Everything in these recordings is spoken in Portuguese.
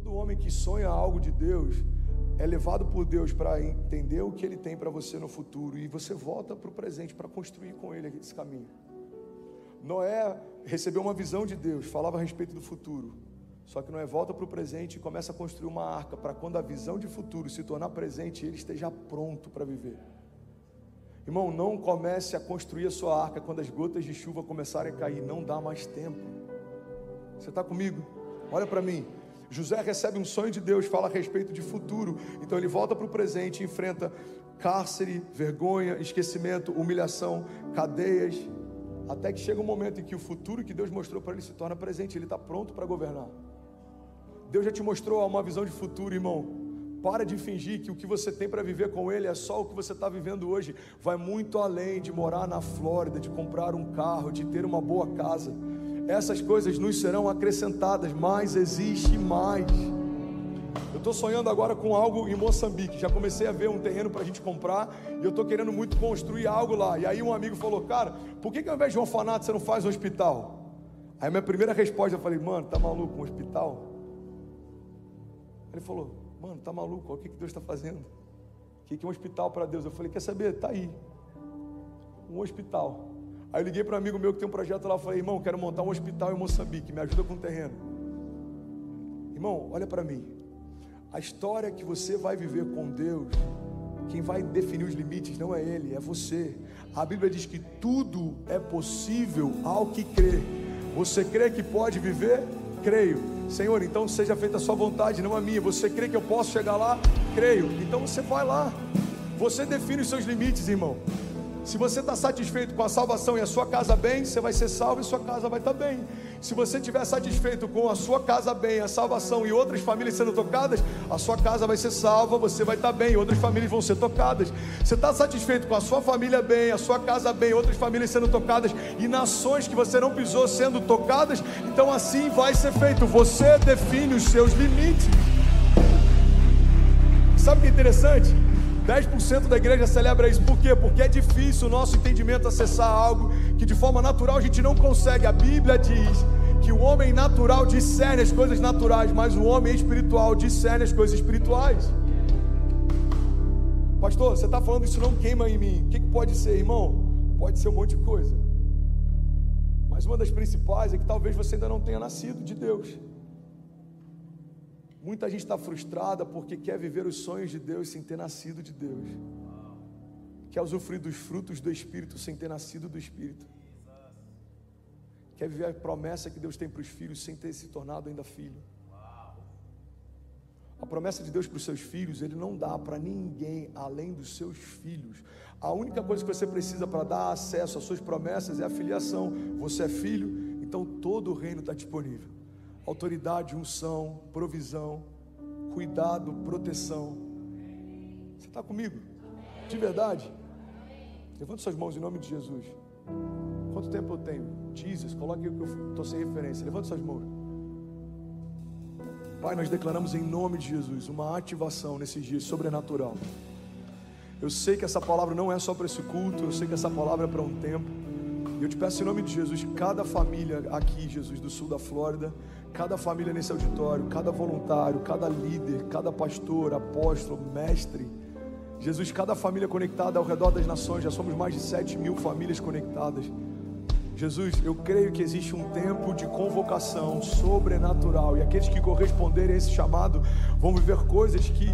Todo homem que sonha algo de Deus é levado por Deus para entender o que Ele tem para você no futuro, e você volta para o presente para construir com Ele esse caminho. Noé recebeu uma visão de Deus, falava a respeito do futuro, só que Noé volta para o presente e começa a construir uma arca para quando a visão de futuro se tornar presente, ele esteja pronto para viver. Irmão, não comece a construir a sua arca quando as gotas de chuva começarem a cair, não dá mais tempo. Você está comigo? Olha para mim. José recebe um sonho de Deus, fala a respeito de futuro, então ele volta para o presente e enfrenta cárcere, vergonha, esquecimento, humilhação, cadeias, até que chega um momento em que o futuro que Deus mostrou para ele se torna presente, ele está pronto para governar. Deus já te mostrou uma visão de futuro, irmão. Para de fingir que o que você tem para viver com Ele é só o que você está vivendo hoje. Vai muito além de morar na Flórida, de comprar um carro, de ter uma boa casa. Essas coisas nos serão acrescentadas, mas existe mais. Eu estou sonhando agora com algo em Moçambique. Já comecei a ver um terreno para a gente comprar, e eu estou querendo muito construir algo lá. E aí um amigo falou: cara, por que ao invés de um orfanato você não faz um hospital? Aí minha primeira resposta, eu falei: mano, tá maluco, um hospital? Ele falou: mano, tá maluco? Olha o que Deus está fazendo. O que é um hospital para Deus? Eu falei: quer saber? Tá aí, um hospital. Aí eu liguei para um amigo meu que tem um projeto lá. Eu falei: irmão, quero montar um hospital em Moçambique, me ajuda com o terreno. Irmão, olha para mim. A história que você vai viver com Deus, quem vai definir os limites não é Ele, é você. A Bíblia diz que tudo é possível ao que crê. Você crê que pode viver? Creio. Senhor, então seja feita a sua vontade, não a minha. Você crê que eu posso chegar lá? Creio. Então você vai lá. Você define os seus limites, irmão. Se você está satisfeito com a salvação e a sua casa bem, você vai ser salvo e sua casa vai estar bem. Se você estiver satisfeito com a sua casa bem, a salvação e outras famílias sendo tocadas, a sua casa vai ser salva, você vai estar bem, outras famílias vão ser tocadas. Você está satisfeito com a sua família bem, a sua casa bem, outras famílias sendo tocadas e nações que você não pisou sendo tocadas, então assim vai ser feito. Você define os seus limites. Sabe o que é interessante? 10% da igreja celebra isso. Por quê? Porque é difícil o nosso entendimento acessar algo que de forma natural a gente não consegue. A Bíblia diz que o homem natural discerne as coisas naturais, mas o homem espiritual discerne as coisas espirituais. Pastor, você está falando isso não queima em mim. O que pode ser, irmão? Pode ser um monte de coisa, mas uma das principais é que talvez você ainda não tenha nascido de Deus. Muita gente está frustrada porque quer viver os sonhos de Deus sem ter nascido de Deus. Quer usufruir dos frutos do Espírito sem ter nascido do Espírito. Quer viver a promessa que Deus tem para os filhos sem ter se tornado ainda filho. A promessa de Deus para os seus filhos, Ele não dá para ninguém além dos seus filhos. A única coisa que você precisa para dar acesso às suas promessas é a filiação. Você é filho, então todo o reino está disponível. Autoridade, unção, provisão, cuidado, proteção. Você está comigo? De verdade? Levanta suas mãos em nome de Jesus. Quanto tempo eu tenho? Jesus, coloque aí que eu estou sem referência. Levanta suas mãos. Pai, nós declaramos em nome de Jesus uma ativação nesses dias sobrenatural. Eu sei que essa palavra não é só para esse culto, eu sei que essa palavra é para um tempo. E eu te peço em nome de Jesus, cada família aqui, Jesus, do sul da Flórida, cada família nesse auditório, cada voluntário, cada líder, cada pastor, apóstolo, mestre, Jesus, cada família conectada ao redor das nações, já somos mais de 7.000 famílias conectadas. Jesus, eu creio que existe um tempo de convocação sobrenatural, e aqueles que corresponderem a esse chamado vão viver coisas que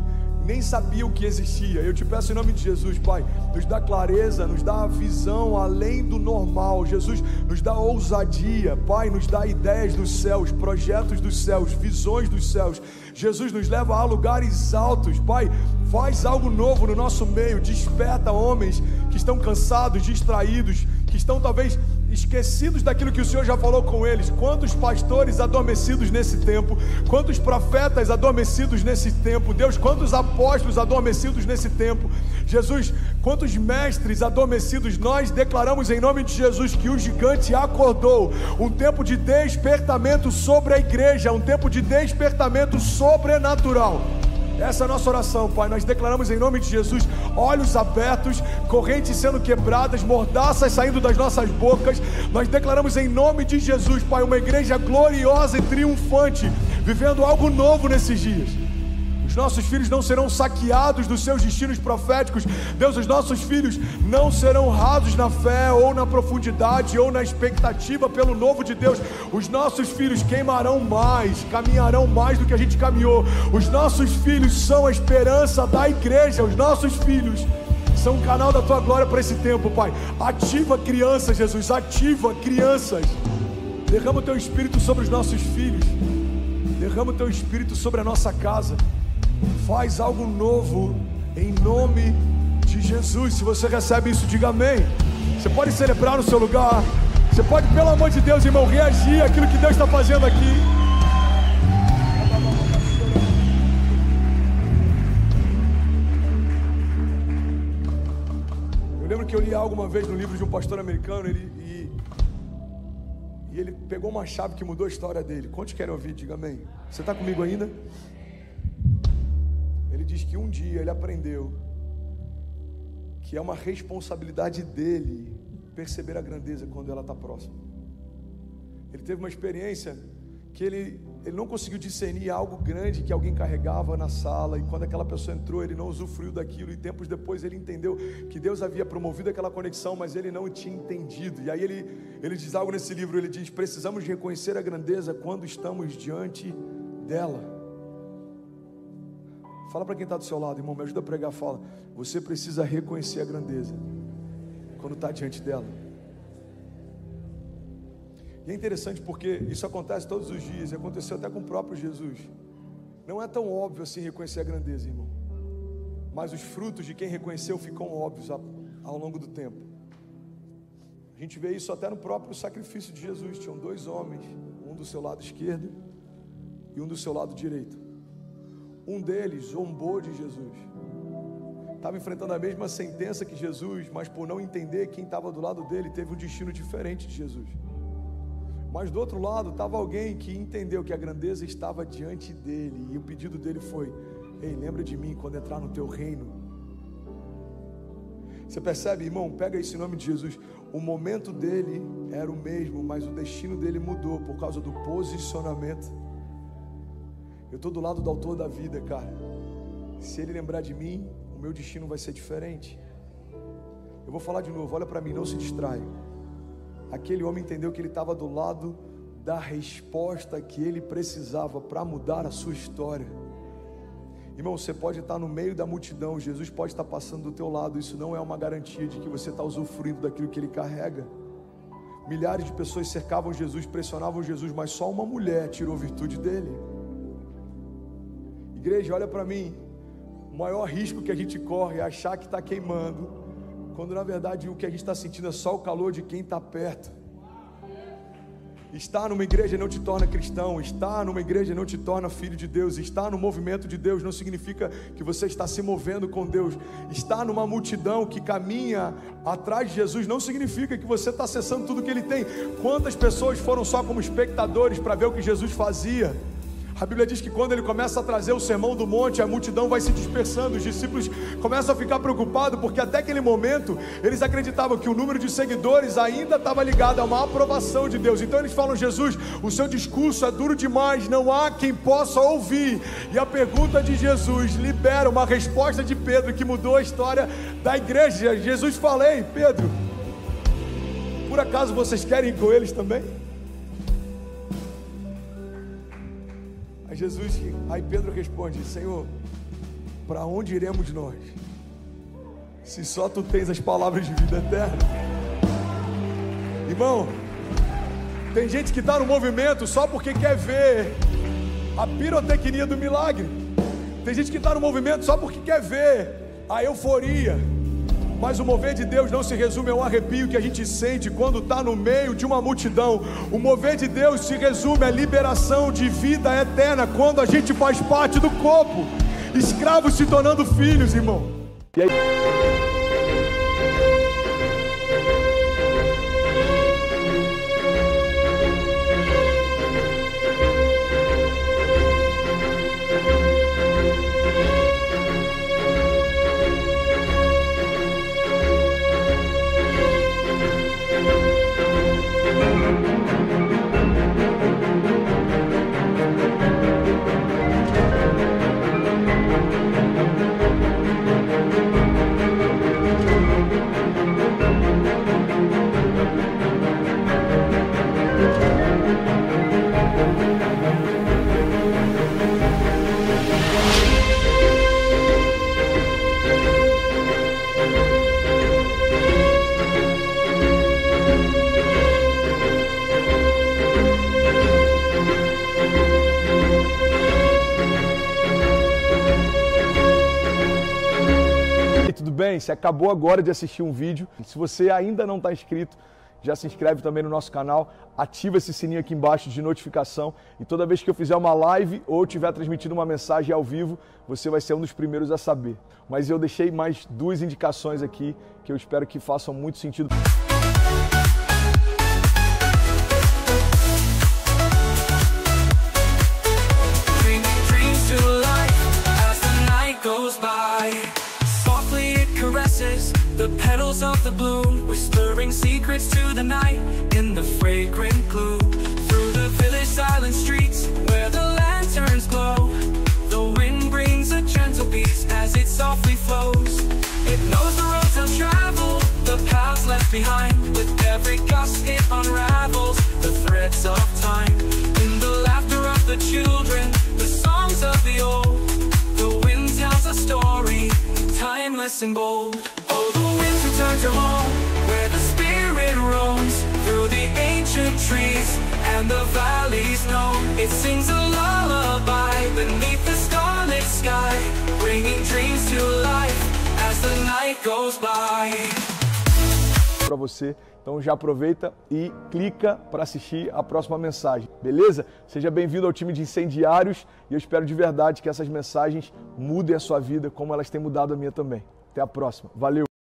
nem sabiam que existia. Eu te peço em nome de Jesus, Pai, nos dá clareza, nos dá visão além do normal. Jesus, nos dá ousadia, Pai, nos dá ideias dos céus, projetos dos céus, visões dos céus. Jesus, nos leva a lugares altos, Pai, faz algo novo no nosso meio, desperta homens que estão cansados, distraídos, que estão talvez esquecidos daquilo que o Senhor já falou com eles. Quantos pastores adormecidos nesse tempo, quantos profetas adormecidos nesse tempo, Deus, quantos apóstolos adormecidos nesse tempo, Jesus, quantos mestres adormecidos. Nós declaramos em nome de Jesus que o gigante acordou. Um tempo de despertamento sobre a igreja, um tempo de despertamento sobrenatural. Essa é a nossa oração, Pai. Nós declaramos em nome de Jesus olhos abertos, correntes sendo quebradas, mordaças saindo das nossas bocas. Nós declaramos em nome de Jesus, Pai, uma igreja gloriosa e triunfante, vivendo algo novo nesses dias. Os nossos filhos não serão saqueados dos seus destinos proféticos. Deus, os nossos filhos não serão rasos na fé, ou na profundidade, ou na expectativa pelo novo de Deus. Os nossos filhos queimarão mais, caminharão mais do que a gente caminhou. Os nossos filhos são a esperança da igreja. Os nossos filhos são um canal da Tua glória para esse tempo, Pai. Ativa crianças, Jesus, ativa crianças. Derrama o Teu Espírito sobre os nossos filhos. Derrama o Teu Espírito sobre a nossa casa. Faz algo novo em nome de Jesus. Se você recebe isso, diga amém. Você pode celebrar no seu lugar. Você pode, pelo amor de Deus, irmão, reagir àquilo que Deus está fazendo aqui. Eu lembro que eu li algo uma vez no livro de um pastor americano. E ele pegou uma chave que mudou a história dele. Quantos querem ouvir? Diga amém. Você está comigo ainda? Ele diz que um dia ele aprendeu que é uma responsabilidade dele perceber a grandeza quando ela está próxima. Ele teve uma experiência que ele não conseguiu discernir algo grande que alguém carregava na sala, e quando aquela pessoa entrou, ele não usufruiu daquilo, e tempos depois ele entendeu que Deus havia promovido aquela conexão, mas ele não tinha entendido. E aí ele diz algo nesse livro, ele diz: precisamos reconhecer a grandeza quando estamos diante dela. Fala para quem está do seu lado, irmão, me ajuda a pregar. Fala: você precisa reconhecer a grandeza quando está diante dela. E é interessante porque isso acontece todos os dias, e aconteceu até com o próprio Jesus. Não é tão óbvio assim reconhecer a grandeza, irmão, mas os frutos de quem reconheceu ficam óbvios ao longo do tempo. A gente vê isso até no próprio sacrifício de Jesus. Tinham dois homens, um do seu lado esquerdo e um do seu lado direito. Um deles zombou de Jesus, estava enfrentando a mesma sentença que Jesus, mas por não entender quem estava do lado dele, teve um destino diferente de Jesus. Mas do outro lado estava alguém que entendeu que a grandeza estava diante dele, e o pedido dele foi: ei, lembra de mim quando entrar no teu reino. Você percebe, irmão? Pega isso em nome de Jesus. O momento dele era o mesmo, mas o destino dele mudou por causa do posicionamento. Eu estou do lado do autor da vida, cara. Se ele lembrar de mim, o meu destino vai ser diferente. Eu vou falar de novo, olha para mim, não se distrai. Aquele homem entendeu que ele estava do lado da resposta que ele precisava para mudar a sua história. Irmão, você pode estar no meio da multidão, Jesus pode estar passando do teu lado. Isso não é uma garantia de que você está usufruindo daquilo que ele carrega. Milhares de pessoas cercavam Jesus, pressionavam Jesus, mas só uma mulher tirou virtude dele. Igreja, olha para mim, o maior risco que a gente corre é achar que está queimando, quando na verdade o que a gente está sentindo é só o calor de quem está perto. Estar numa igreja não te torna cristão, estar numa igreja não te torna filho de Deus, estar no movimento de Deus não significa que você está se movendo com Deus. Estar numa multidão que caminha atrás de Jesus não significa que você está acessando tudo que Ele tem. Quantas pessoas foram só como espectadores para ver o que Jesus fazia? A Bíblia diz que quando ele começa a trazer o sermão do monte, a multidão vai se dispersando, os discípulos começam a ficar preocupados, porque até aquele momento, eles acreditavam que o número de seguidores ainda estava ligado a uma aprovação de Deus. Então eles falam: Jesus, o seu discurso é duro demais, não há quem possa ouvir. E a pergunta de Jesus libera uma resposta de Pedro que mudou a história da igreja. Jesus fala: ei, Pedro, por acaso vocês querem ir com eles também? Aí Pedro responde: Senhor, para onde iremos nós, se só tu tens as palavras de vida eterna? Irmão, tem gente que está no movimento só porque quer ver a pirotecnia do milagre. Tem gente que está no movimento só porque quer ver a euforia. Mas o mover de Deus não se resume a um arrepio que a gente sente quando está no meio de uma multidão. O mover de Deus se resume à liberação de vida eterna quando a gente faz parte do corpo. Escravos se tornando filhos, irmão. E aí? também, você acabou agora de assistir um vídeo, se você ainda não está inscrito, já se inscreve também no nosso canal, ativa esse sininho aqui embaixo de notificação e toda vez que eu fizer uma live ou estiver transmitindo uma mensagem ao vivo, você vai ser um dos primeiros a saber. Mas eu deixei mais 2 indicações aqui que eu espero que façam muito sentido. The petals of the bloom, whispering secrets to the night in the fragrant gloom. Through the village silent streets where the lanterns glow, the wind brings a gentle breeze as it softly flows. It knows the roads untraveled, the paths left behind. With every gust it unravels the threads of time. In the laughter of the children, the songs of the old, the wind tells a story, timeless and bold. Oh, the wind returns to home, where the spirit roams through the ancient trees and the valleys know. It sings a lullaby beneath the starlit sky, bringing dreams to life as the night goes by. Para você, então já aproveita e clica para assistir a próxima mensagem, beleza? Seja bem-vindo ao time de incendiários e eu espero de verdade que essas mensagens mudem a sua vida como elas têm mudado a minha também. Até a próxima, valeu!